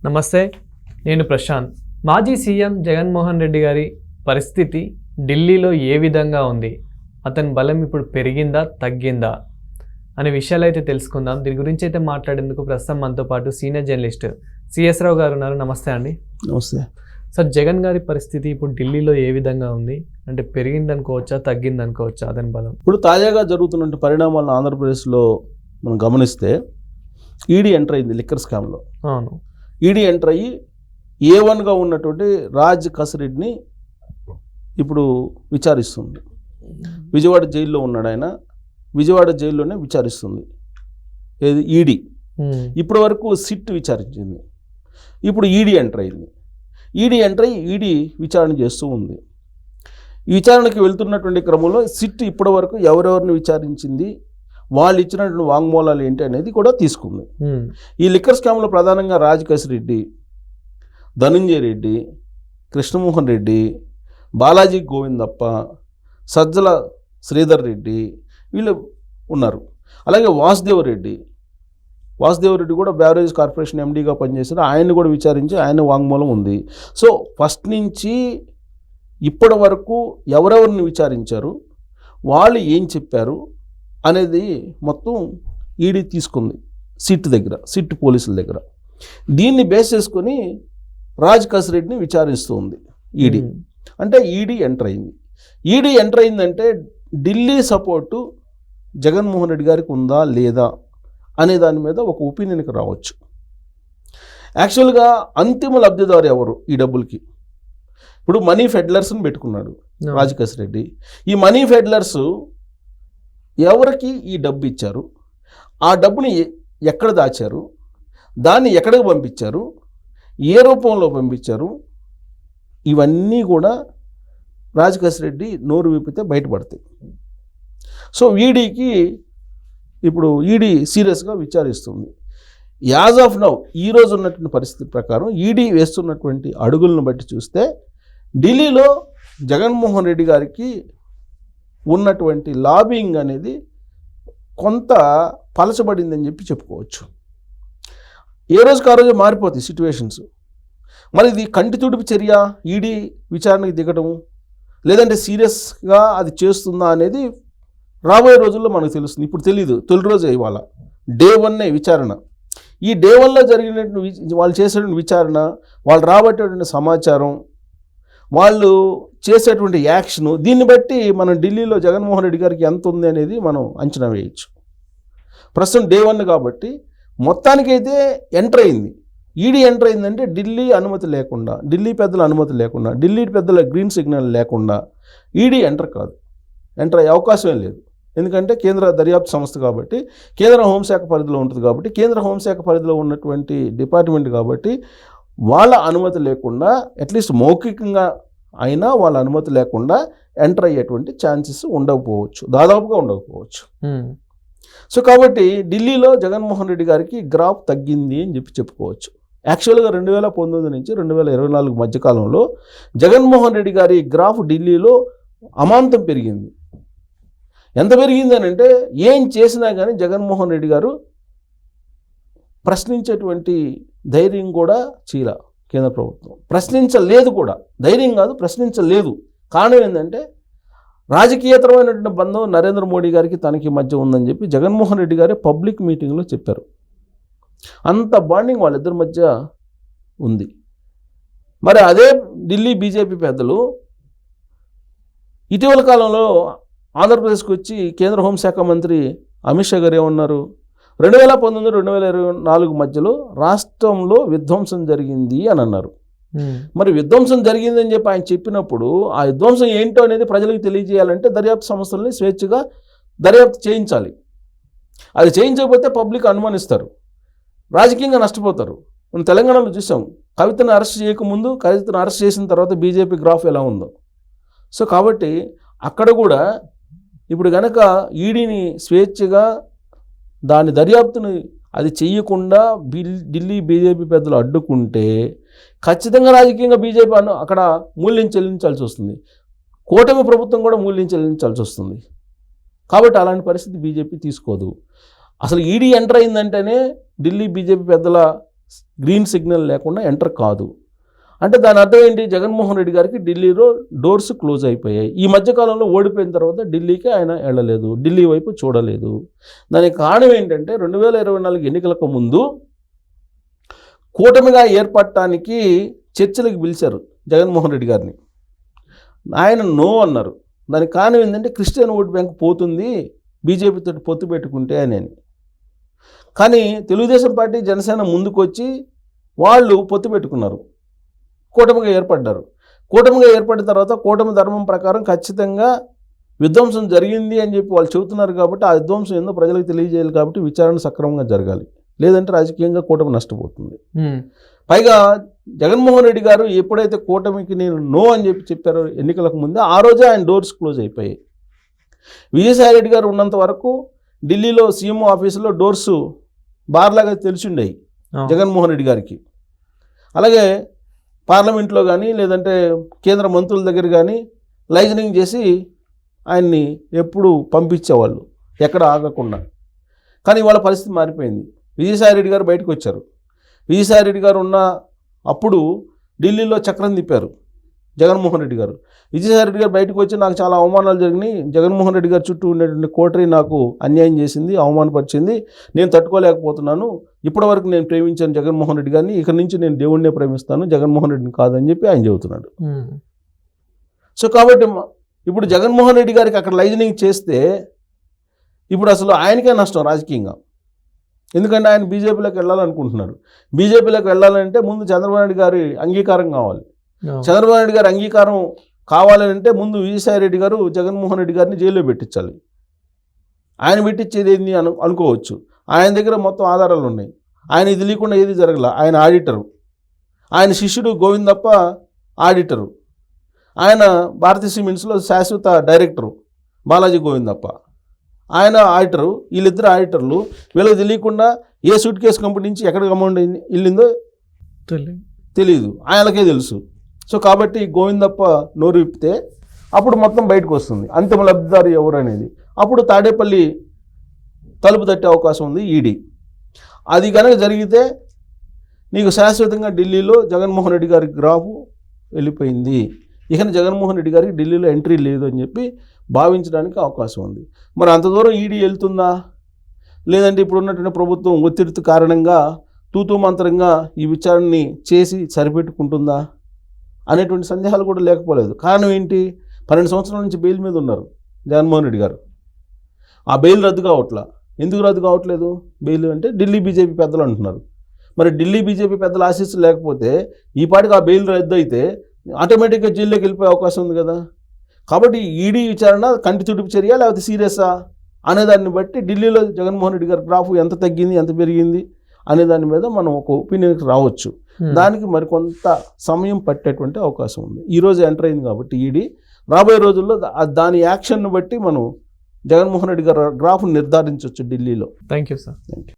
నమస్తే, నేను ప్రశాంత్. మాజీ సీఎం జగన్మోహన్ రెడ్డి గారి పరిస్థితి ఢిల్లీలో ఏ విధంగా ఉంది, అతని బలం ఇప్పుడు పెరిగిందా తగ్గిందా అనే విషయాలు అయితే తెలుసుకుందాం. దీని గురించి అయితే మాట్లాడేందుకు ప్రస్తుతం మనతో పాటు సీనియర్ జర్నలిస్ట్ సిఎస్ రావు గారు ఉన్నారు. నమస్తే అండి. నమస్తే సార్, జగన్ గారి పరిస్థితి ఇప్పుడు ఢిల్లీలో ఏ విధంగా ఉంది, అంటే పెరిగిందనుకోవచ్చా తగ్గిందనుకోవచ్చా అతని బలం? ఇప్పుడు తాజాగా జరుగుతున్న పరిణామాలను ఆంధ్రప్రదేశ్లో మనం గమనిస్తే ఈడీ ఎంటర్ అయింది లిక్కర్ స్కామ్లో. అవును, ఈడీ ఎంటర్ అయ్యి A1గా ఉన్నటువంటి రాజ్ కసిరెడ్డిని ఇప్పుడు విచారిస్తుంది. విజయవాడ జైల్లో ఉన్నాడు ఆయన. విజయవాడ జైల్లోనే విచారిస్తుంది ఏది ఈడీ. ఇప్పటి వరకు సిట్ విచారించింది, ఇప్పుడు ఈడీ ఎంటర్ అయింది. ఈడీ ఎంటర్ అయ్యి ఈడీ విచారణ చేస్తూ ఉంది. ఈ విచారణకి వెళ్తున్నటువంటి క్రమంలో సిట్ ఇప్పటి వరకు ఎవరెవరిని విచారించింది, వాళ్ళు ఇచ్చినటువంటి వాంగ్మూలాలు ఏంటి అనేది కూడా తీసుకుంది. ఈ లిక్కర్ స్కామ్లో ప్రధానంగా రాజ్ కసిరెడ్డి, ధనంజయ రెడ్డి, కృష్ణమోహన్ రెడ్డి, బాలాజీ గోవిందప్ప, సజ్జల శ్రీధర్ రెడ్డి వీళ్ళు ఉన్నారు. అలాగే వాసుదేవ్ రెడ్డి కూడా బ్యావరేజ్ కార్పొరేషన్ ఎండీగా పనిచేశారు. ఆయన్ని కూడా విచారించి ఆయన వాంగ్మూలం ఉంది. సో ఫస్ట్ నుంచి ఇప్పటి వరకు ఎవరెవరిని విచారించారు, వాళ్ళు ఏం చెప్పారు అనేది మొత్తం ఈడీ తీసుకుంది సిట్ పోలీసుల దగ్గర. దీన్ని బేస్ చేసుకొని రాజ్ కసిరెడ్డిని విచారిస్తూ ఉంది ఈడీ. అంటే ఈడీ ఎంటర్ అయింది. ఈడీ ఎంటర్ అయిందంటే ఢిల్లీ సపోర్టు జగన్మోహన్ రెడ్డి గారికి ఉందా లేదా అనే దాని మీద ఒక ఒపీనియన్కి రావచ్చు. యాక్చువల్గా అంతిమ లబ్ధిదారు ఎవరు ఈ డబ్బులకి? ఇప్పుడు మనీ ఫెడ్లర్స్ని పెట్టుకున్నాడు రాజ్ కసిరెడ్డి. ఈ మనీ ఫెడ్లర్స్ ఎవరికి ఈ డబ్బు ఇచ్చారు, ఆ డబ్బుని ఎక్కడ దాచారు, దాన్ని ఎక్కడికి పంపించారు, ఏ రూపంలో పంపించారు, ఇవన్నీ కూడా రాజ్ కసిరెడ్డి నోరు విప్పితే బయటపడతాయి. సో ఈడీకి ఇప్పుడు ఈడీ సీరియస్గా విచారిస్తుంది. యాజ్ ఆఫ్ నౌ ఈరోజు ఉన్నటువంటి పరిస్థితి ప్రకారం ఈడీ వేస్తున్నటువంటి అడుగులను బట్టి చూస్తే ఢిల్లీలో జగన్మోహన్ రెడ్డి గారికి ఉన్నటువంటి లాబింగ్ అనేది కొంత పలచబడిందని చెప్పుకోవచ్చు. ఏ రోజుకి ఆ రోజు మారిపోతాయి సిచ్యువేషన్స్. మరి ఇది కంటి తుడుపు చర్య ఈడీ విచారణకు దిగటము, లేదంటే సీరియస్గా అది చేస్తుందా అనేది రాబోయే రోజుల్లో మనకు తెలుస్తుంది. ఇప్పుడు తెలీదు, తొలి రోజే ఇవాళ డే 1 విచారణ. ఈ డే 1లో జరిగినటువంటి వాళ్ళు చేసేటువంటి విచారణ, వాళ్ళు రాబట్టేటువంటి సమాచారం, వాళ్ళు చేసేటువంటి యాక్షను, దీన్ని బట్టి మనం ఢిల్లీలో జగన్మోహన్ రెడ్డి గారికి ఎంత ఉంది అనేది మనం అంచనా వేయచ్చు. ప్రస్తుతం డే 1 కాబట్టి మొత్తానికైతే ఎంటర్ అయింది. ఈడీ ఎంటర్ అయిందంటే ఢిల్లీ అనుమతి లేకుండా, ఢిల్లీ పెద్దల అనుమతి లేకుండా, ఢిల్లీ పెద్దల గ్రీన్ సిగ్నల్ లేకుండా ఈడీ ఎంటర్ అయ్యే అవకాశం లేదు. ఎందుకంటే కేంద్ర దర్యాప్తు సంస్థ కాబట్టి, కేంద్ర హోంశాఖ పరిధిలో ఉంటుంది కాబట్టి, కేంద్ర హోంశాఖ పరిధిలో ఉన్నటువంటి డిపార్ట్మెంట్ కాబట్టి వాళ్ళ అనుమతి లేకుండా, అట్లీస్ట్ మౌఖికంగా అయినా వాళ్ళ అనుమతి లేకుండా ఎంటర్ అయ్యేటువంటి ఛాన్సెస్ దాదాపుగా ఉండకపోవచ్చు. సో కాబట్టి ఢిల్లీలో జగన్మోహన్ రెడ్డి గారికి గ్రాఫ్ తగ్గింది అని చెప్పుకోవచ్చు. యాక్చువల్గా 2019 నుంచి 2024 మధ్యకాలంలో జగన్మోహన్ రెడ్డి గారి గ్రాఫ్ ఢిల్లీలో అమాంతం పెరిగింది. ఎంత పెరిగింది అని అంటే, ఏం చేసినా కానీ జగన్మోహన్ రెడ్డి గారు ప్రశ్నించేటువంటి ధైర్యం కూడా కేంద్ర ప్రభుత్వం ప్రశ్నించలేదు కూడా. ధైర్యం కాదు, ప్రశ్నించలేదు. కారణం ఏంటంటే రాజకీయేతరమైనటువంటి బంధం నరేంద్ర మోడీ గారికి తనకి మధ్య ఉందని చెప్పి జగన్మోహన్ రెడ్డి గారే పబ్లిక్ మీటింగ్లో చెప్పారు. అంత బాండింగ్ వాళ్ళిద్దరి మధ్య ఉంది. మరి అదే ఢిల్లీ బీజేపీ పెద్దలు ఇటీవల కాలంలో ఆంధ్రప్రదేశ్కి వచ్చి కేంద్ర హోంశాఖ మంత్రి అమిత్ షా గారు ఏమన్నారు, 2019-2024 మధ్యలో రాష్ట్రంలో విధ్వంసం జరిగింది అని అన్నారు. మరి విధ్వంసం జరిగిందని చెప్పి ఆయన చెప్పినప్పుడు ఆ విధ్వంసం ఏంటో అనేది ప్రజలకు తెలియజేయాలంటే దర్యాప్తు సంస్థల్ని స్వేచ్ఛగా దర్యాప్తు చేయించాలి. అది చేయించకపోతే పబ్లిక్ అనుమానిస్తారు, రాజకీయంగా నష్టపోతారు. మనం తెలంగాణలో చూసాం, కవితను అరెస్ట్ చేయకముందు, కవితను అరెస్ట్ చేసిన తర్వాత బీజేపీ గ్రాఫ్ ఎలా ఉందో. సో కాబట్టి అక్కడ కూడా ఇప్పుడు కనుక ఈడీని స్వేచ్ఛగా దాని దర్యాప్తుని అది చెయ్యకుండా ఢిల్లీ బీజేపీ పెద్దలు అడ్డుకుంటే ఖచ్చితంగా రాజకీయంగా బీజేపీ అక్కడ మూల్యం చెల్లించాల్సి వస్తుంది. కూటమి ప్రభుత్వం కూడా మూల్యం చెల్లించాల్సి వస్తుంది. కాబట్టి అలాంటి పరిస్థితి బీజేపీ తీసుకోదు. అసలు ఈడీ ఎంటర్ అయిందంటేనే ఢిల్లీ బీజేపీ పెద్దల గ్రీన్ సిగ్నల్ లేకుండా ఎంటర్ కాదు. అంటే దాని అర్థం ఏంటి? జగన్మోహన్ రెడ్డి గారికి ఢిల్లీలో డోర్స్ క్లోజ్ అయిపోయాయి. ఈ మధ్యకాలంలో ఓడిపోయిన తర్వాత ఢిల్లీకి ఆయన వెళ్ళలేదు, ఢిల్లీ వైపు చూడలేదు. దానికి కారణం ఏంటంటే 2024 ఎన్నికలకు ముందు కూటమిగా ఏర్పడటానికి చర్చలకు పిలిచారు జగన్మోహన్ రెడ్డి గారిని. ఆయన నో అన్నారు. దానికి కారణం ఏంటంటే క్రిస్టియన్ ఓట్ బ్యాంక్ పోతుంది బీజేపీతో పొత్తు పెట్టుకుంటే అని. కానీ తెలుగుదేశం పార్టీ, జనసేన ముందుకు వచ్చి వాళ్ళు పొత్తు పెట్టుకున్నారు, కూటమిగా ఏర్పడ్డారు. కూటమిగా ఏర్పడిన తర్వాత కూటమి ధర్మం ప్రకారం ఖచ్చితంగా విధ్వంసం జరిగింది అని చెప్పి వాళ్ళు చెబుతున్నారు. కాబట్టి ఆ విధ్వంసం ఏందో ప్రజలకు తెలియజేయాలి. కాబట్టి విచారణ సక్రమంగా జరగాలి, లేదంటే రాజకీయంగా కూటమి నష్టపోతుంది. పైగా జగన్మోహన్ రెడ్డి గారు ఎప్పుడైతే కూటమికి నేను నో అని చెప్పారో ఎన్నికలకు ముందే, ఆ రోజే ఆయన డోర్స్ క్లోజ్ అయిపోయాయి. విజయసాయి రెడ్డి గారు ఉన్నంత వరకు ఢిల్లీలో సీఎం ఆఫీసులో డోర్స్ బార్లాగా తెలిసిండేవి జగన్మోహన్ రెడ్డి గారికి. అలాగే పార్లమెంట్లో కానీ లేదంటే కేంద్ర మంత్రుల దగ్గర కానీ లైజనింగ్ చేసి ఆయన్ని ఎప్పుడు పంపించేవాళ్ళు ఎక్కడ ఆగకుండా. కానీ ఇవాళ పరిస్థితి మారిపోయింది. విజయసాయి రెడ్డి గారు బయటకు వచ్చారు. విజయసాయి రెడ్డి గారు ఉన్న అప్పుడు ఢిల్లీలో చక్రం తిప్పారు జగన్మోహన్ రెడ్డి గారు. విజయసాయి రెడ్డి గారు బయటకు వచ్చి నాకు చాలా అవమానాలు జరిగినాయి, జగన్మోహన్ రెడ్డి గారు చుట్టూ ఉండేటువంటి కోటరీ నాకు అన్యాయం చేసింది, అవమానపరిచింది, నేను తట్టుకోలేకపోతున్నాను, ఇప్పటివరకు నేను ప్రేమించాను జగన్మోహన్ రెడ్డి గారిని, ఇక్కడి నుంచి నేను దేవుడినే ప్రేమిస్తాను, జగన్మోహన్ రెడ్డిని కాదని చెప్పి ఆయన చెబుతున్నాడు. సో కాబట్టి ఇప్పుడు జగన్మోహన్ రెడ్డి గారికి అక్కడ లైజనింగ్ చేస్తే ఇప్పుడు అసలు ఆయనకే నష్టం రాజకీయంగా. ఎందుకంటే ఆయన బీజేపీలోకి వెళ్ళాలనుకుంటున్నారు. బీజేపీలోకి వెళ్ళాలంటే ముందు చంద్రబాబు నాయుడు గారి అంగీకారం కావాలి. చంద్రబాబు నాయుడు గారి అంగీకారం కావాలంటే ముందు విజయసాయి రెడ్డి గారు జగన్మోహన్ రెడ్డి గారిని జైల్లో పెట్టించాలి. ఆయన పెట్టించేది ఏంది అనుకోవచ్చు. ఆయన దగ్గర మొత్తం ఆధారాలు ఉన్నాయి. ఆయన ఇది లేకుండా ఏది జరగల. ఆయన ఆడిటరు, ఆయన శిష్యుడు గోవిందప్ప ఆడిటరు, ఆయన భారతీయ సిమెంట్స్లో శాశ్వత డైరెక్టరు బాలాజీ గోవిందప్ప, ఆయన ఆడిటరు. వీళ్ళిద్దరు ఆడిటర్లు. వీళ్ళకి తెలియకుండా ఏ సూట్ కేసు కంపెనీ నుంచి ఎక్కడికి అమౌంట్ వెళ్ళిందో తెలియదు, ఆయనకే తెలుసు. సో కాబట్టి గోవిందప్ప నోరు విప్పితే అప్పుడు మొత్తం బయటకు వస్తుంది అంతిమ లబ్ధిదారు ఎవరు అనేది. అప్పుడు తాడేపల్లి తలుపు తట్టే అవకాశం ఉంది ఈడీ. అది కనుక జరిగితే నీకు శాశ్వతంగా ఢిల్లీలో జగన్మోహన్ రెడ్డి గారి గ్రాఫ్ వెళ్ళిపోయింది, ఇక జగన్మోహన్ రెడ్డి గారికి ఢిల్లీలో ఎంట్రీ లేదు అని చెప్పి భావించడానికి అవకాశం ఉంది. మరి అంత దూరం ఈడీ వెళ్తుందా, లేదంటే ఇప్పుడు ఉన్నటువంటి ప్రభుత్వం ఒత్తిడి కారణంగా తూతూ మంత్రంగా ఈ విచారణని చేసి సరిపెట్టుకుంటుందా అనేటువంటి సందేహాలు కూడా లేకపోలేదు. కారణం ఏంటి? 12 సంవత్సరాల నుంచి బెయిల్ మీద ఉన్నారు జగన్మోహన్ రెడ్డి గారు. ఆ బెయిల్ రద్దు కావట్లా. ఎందుకు రద్దు కావట్లేదు బెయిల్ అంటే? ఢిల్లీ బీజేపీ పెద్దలు అంటున్నారు. మరి ఢిల్లీ బీజేపీ పెద్దల ఆశీస్సు లేకపోతే ఈ పాటికి ఆ బెయిల్ రద్దు అయితే ఆటోమేటిక్గా జైల్లోకి వెళ్ళిపోయే అవకాశం ఉంది కదా. కాబట్టి ఈడీ విచారణ కంటి తుడుపు చర్య లేకపోతే సీరియసా అనేదాన్ని బట్టి ఢిల్లీలో జగన్మోహన్ రెడ్డి గారి గ్రాఫ్ ఎంత తగ్గింది, ఎంత పెరిగింది అనే దాని మీద మనం ఒక ఒపీనియన్కి రావచ్చు. దానికి మరికొంత సమయం పట్టేటువంటి అవకాశం ఉంది. ఈరోజు ఎంటర్ అయింది కాబట్టి ఈడీ రాబోయే రోజుల్లో దాని యాక్షన్ను బట్టి మనం జగన్మోహన్ రెడ్డి గారి గ్రాఫ్ నిర్ధారించవచ్చు ఢిల్లీలో. Thank you sir. Thank you.